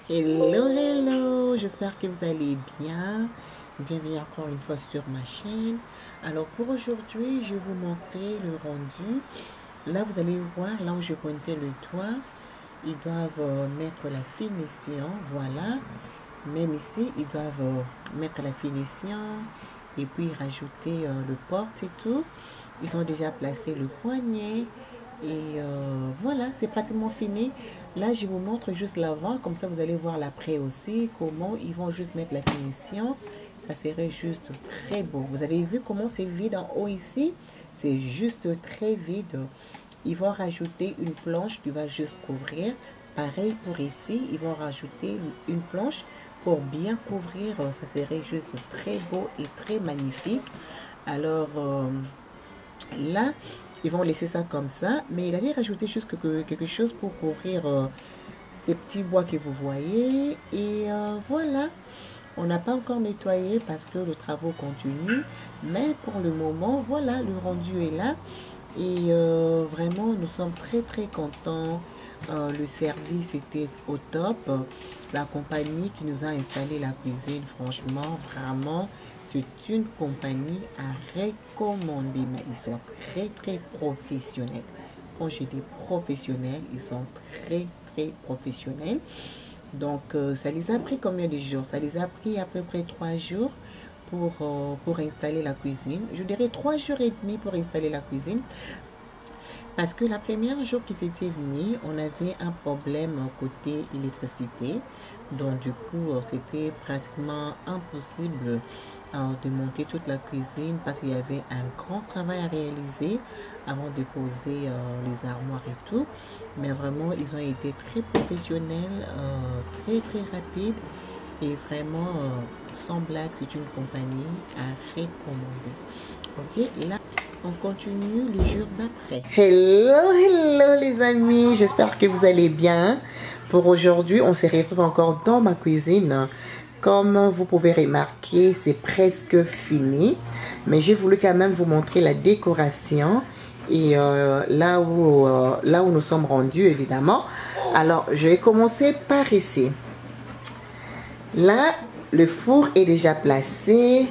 Hello, hello, j'espère que vous allez bien. Bienvenue encore une fois sur ma chaîne. Alors pour aujourd'hui, je vais vous montrer le rendu. Là, vous allez voir, là où je pointais le doigt, ils doivent mettre la finition, voilà. Même ici, ils doivent mettre la finition et puis rajouter le porte et tout. Ils ont déjà placé le poignet. Et voilà, c'est pratiquement fini. Là, je vous montre juste l'avant, comme ça vous allez voir l'après aussi, comment ils vont juste mettre la finition. Ça serait juste très beau. Vous avez vu comment c'est vide en haut ici? C'est juste très vide. Ils vont rajouter une planche qui va juste couvrir. Pareil pour ici, ils vont rajouter une planche pour bien couvrir. Ça serait juste très beau et très magnifique. Alors là, ils vont laisser ça comme ça, mais il avait rajouté juste quelque chose pour couvrir ces petits bois que vous voyez. Et voilà, on n'a pas encore nettoyé parce que le travaux continue, mais pour le moment, voilà, le rendu est là. Et vraiment, nous sommes très contents. Le service était au top. La compagnie qui nous a installé la cuisine, franchement, vraiment, c'est une compagnie à recommander. Mais ils sont très professionnels. Quand je dis professionnels, ils sont très professionnels. Donc, ça les a pris combien de jours? Ça les a pris à peu près 3 jours pour installer la cuisine. Je dirais 3 jours et demi pour installer la cuisine. Parce que la première jour qu'ils étaient venus, on avait un problème côté électricité. Donc du coup, c'était pratiquement impossible de monter toute la cuisine parce qu'il y avait un grand travail à réaliser avant de poser les armoires et tout. Mais vraiment, ils ont été très professionnels, très rapides et vraiment, sans blague, c'est une compagnie à recommander. Ok, là, on continue le jour d'après. Hello les amis, j'espère que vous allez bien. Pour aujourd'hui, on se retrouve encore dans ma cuisine. Comme vous pouvez remarquer, c'est presque fini. Mais j'ai voulu quand même vous montrer la décoration. Et là où nous sommes rendus, évidemment. Alors, je vais commencer par ici. Là, le four est déjà placé.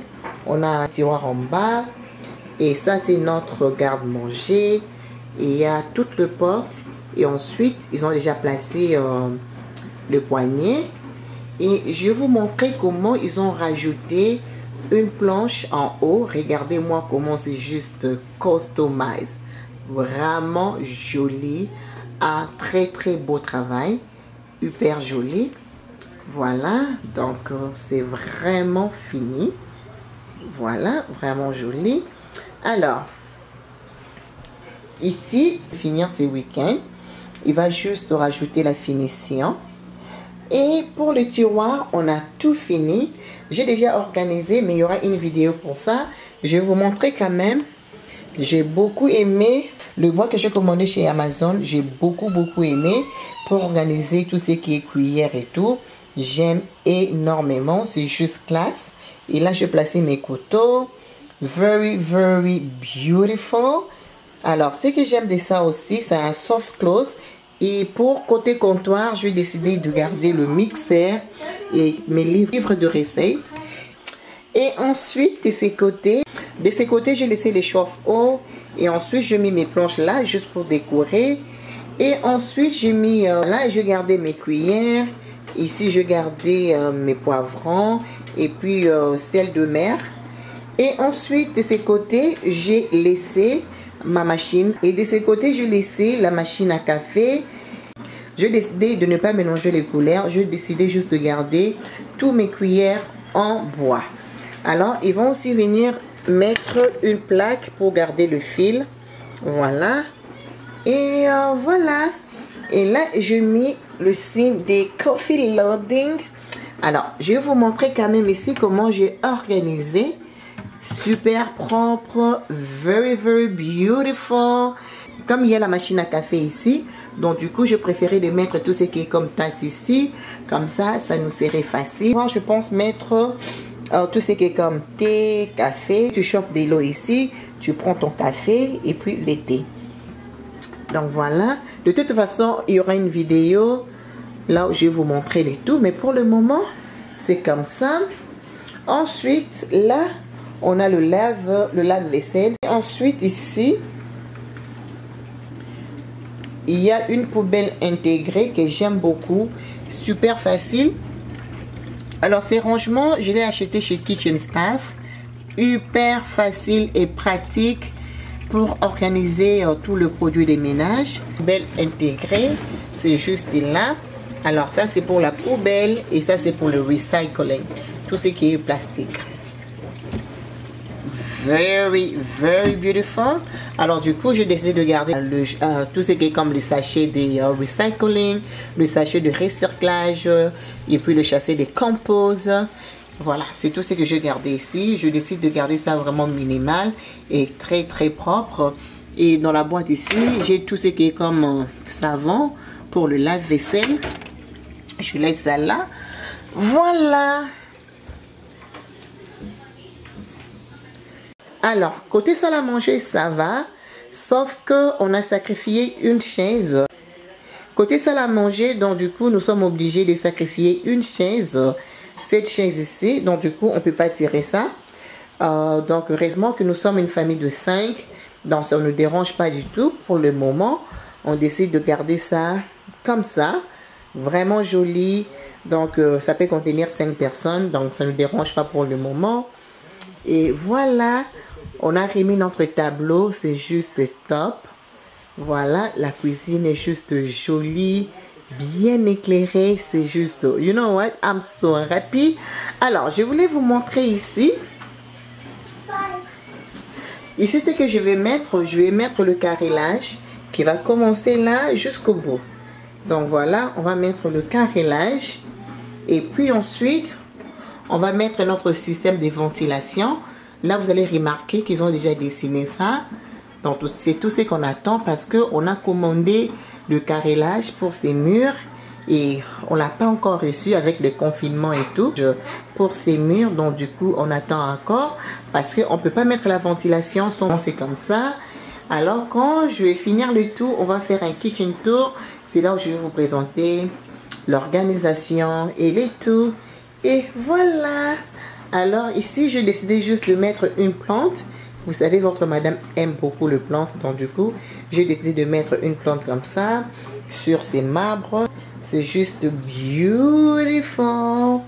On a un tiroir en bas. Et ça, c'est notre garde-manger. Et il y a toute le porte. Et ensuite, ils ont déjà placé le poignet. Et je vais vous montrer comment ils ont rajouté une planche en haut. Regardez-moi comment c'est juste customisé. Vraiment joli. Un très beau travail. Hyper joli. Voilà. Donc, c'est vraiment fini. Voilà. Vraiment joli. Alors, ici, finir ce week-end, il va juste rajouter la finition. Et pour le tiroir, on a tout fini. J'ai déjà organisé, mais il y aura une vidéo pour ça. Je vais vous montrer quand même. J'ai beaucoup aimé le bois que j'ai commandé chez Amazon. J'ai beaucoup aimé pour organiser tout ce qui est cuillère et tout. J'aime énormément. C'est juste classe. Et là, je vais placer mes couteaux. Very beautiful. Alors, ce que j'aime de ça aussi, c'est un soft close. Et pour côté comptoir, je vais décider de garder le mixeur et mes livres de recettes. Et ensuite, de ces côtés, j'ai laissé les chauffe-eau. Et ensuite, je mis mes planches là, juste pour décorer. Et ensuite, j'ai mis là, je gardais mes cuillères. Ici, je gardais mes poivrons. Et puis, sel de mer. Et ensuite, de ces côtés, j'ai laissé ma machine. Et de ces côtés, j'ai laissé la machine à café. J'ai décidé de ne pas mélanger les couleurs. J'ai décidé juste de garder tous mes cuillères en bois. Alors, ils vont aussi venir mettre une plaque pour garder le fil. Voilà. Et voilà. Et là, j'ai mis le signe des coffee loading. Alors, je vais vous montrer quand même ici comment j'ai organisé. Super propre, very beautiful. Comme il y a la machine à café ici, donc du coup, je préférais de mettre tout ce qui est comme tasse ici. Comme ça nous serait facile. Moi, je pense mettre tout ce qui est comme thé, café. Tu chauffes de l'eau ici, tu prends ton café et puis le thé. Donc voilà, de toute façon il y aura une vidéo là où je vais vous montrer les tout, mais pour le moment c'est comme ça. Ensuite là on a le lave-vaisselle. Ensuite ici il y a une poubelle intégrée que j'aime beaucoup, super facile. Alors ces rangements je l'ai acheté chez Kitchen Staff, hyper facile et pratique pour organiser tout le produit des ménages. Poubelle intégrée, c'est juste là. Alors ça c'est pour la poubelle et ça c'est pour le recycling, tout ce qui est plastique. Very beautiful. Alors du coup j'ai décidé de garder tout ce qui est comme les sachets de recycling, le sachet de recyclage et puis le sachet de compose. Voilà, c'est tout ce que j'ai gardé ici. Je décide de garder ça vraiment minimal et très propre. Et dans la boîte ici, j'ai tout ce qui est comme savon pour le lave-vaisselle. Je laisse ça là. Voilà. Alors, côté salle à manger, ça va. Sauf que on a sacrifié une chaise. Côté salle à manger, donc du coup, nous sommes obligés de sacrifier une chaise. Cette chaise ici, donc du coup on peut pas tirer ça. Donc heureusement que nous sommes une famille de 5, donc ça ne nous dérange pas du tout pour le moment. On décide de garder ça comme ça, vraiment joli. Donc ça peut contenir 5 personnes, donc ça ne nous dérange pas pour le moment. Et voilà, on a remis notre tableau, c'est juste top. Voilà, la cuisine est juste jolie, bien éclairée, c'est juste, you know what, I'm so happy. Alors, je voulais vous montrer ici. Ici, ce que je vais mettre le carrelage qui va commencer là jusqu'au bout. Donc voilà, on va mettre le carrelage et puis ensuite, on va mettre notre système de ventilation. Là, vous allez remarquer qu'ils ont déjà dessiné ça. Donc, c'est tout ce qu'on attend parce qu'on a commandé le carrelage pour ces murs et on l'a pas encore reçu avec le confinement et tout pour ces murs. Donc, du coup, on attend encore parce qu'on ne peut pas mettre la ventilation sans c'est comme ça. Alors, quand je vais finir le tout, on va faire un kitchen tour. C'est là où je vais vous présenter l'organisation et les tout. Et voilà. Alors, ici, j'ai décidé juste de mettre une plante. Vous savez, votre madame aime beaucoup le plante, donc du coup, j'ai décidé de mettre une plante comme ça sur ces marbres. C'est juste beautiful.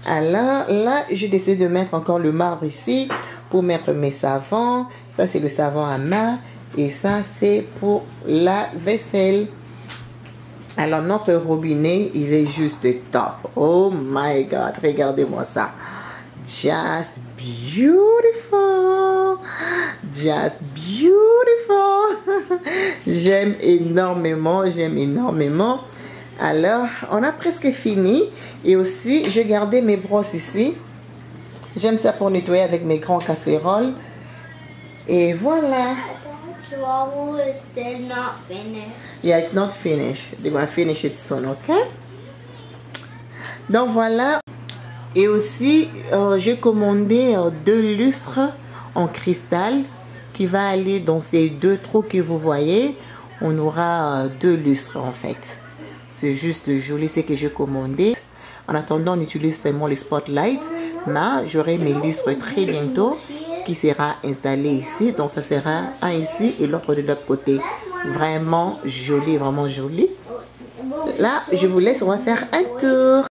Alors là, j'ai décidé de mettre encore le marbre ici pour mettre mes savons. Ça, c'est le savon à main et ça, c'est pour la vaisselle. Alors, notre robinet, il est juste top. Oh my God, regardez-moi ça. Just beautiful. Just beautiful. J'aime énormément, j'aime énormément. Alors, on a presque fini. Et aussi, je gardais mes brosses ici. J'aime ça pour nettoyer avec mes grands casseroles. Et voilà. The wall is still not finished. Yeah, it's not finished. They're gonna finish it soon, okay? Donc voilà. Et aussi, j'ai commandé 2 lustres en cristal qui va aller dans ces 2 trous que vous voyez. On aura 2 lustres en fait. C'est juste joli ce que j'ai commandé. En attendant, on utilise seulement les spotlights. Mais j'aurai mes lustres très bientôt qui sera installé ici. Donc ça sera un ici et l'autre de l'autre côté. Vraiment joli, vraiment joli. Là, je vous laisse, on va faire un tour.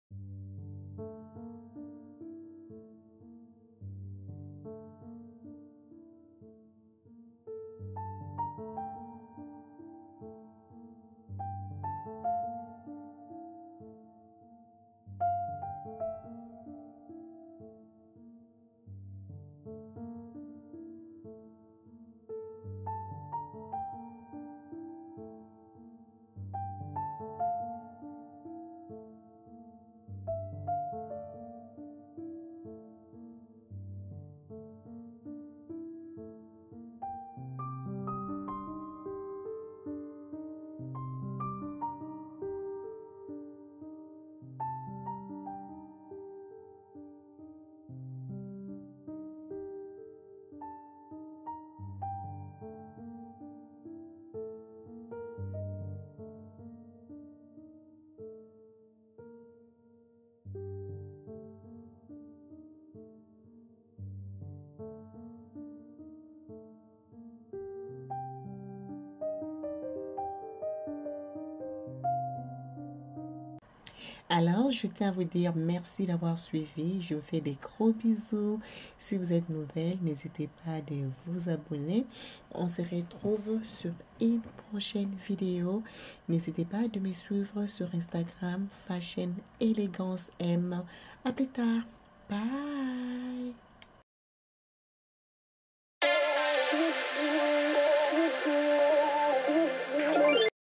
Alors, je tiens à vous dire merci d'avoir suivi. Je vous fais des gros bisous. Si vous êtes nouvelle, n'hésitez pas à vous abonner. On se retrouve sur une prochaine vidéo. N'hésitez pas de me suivre sur Instagram, Fashion Elegance M. À plus tard. Bye.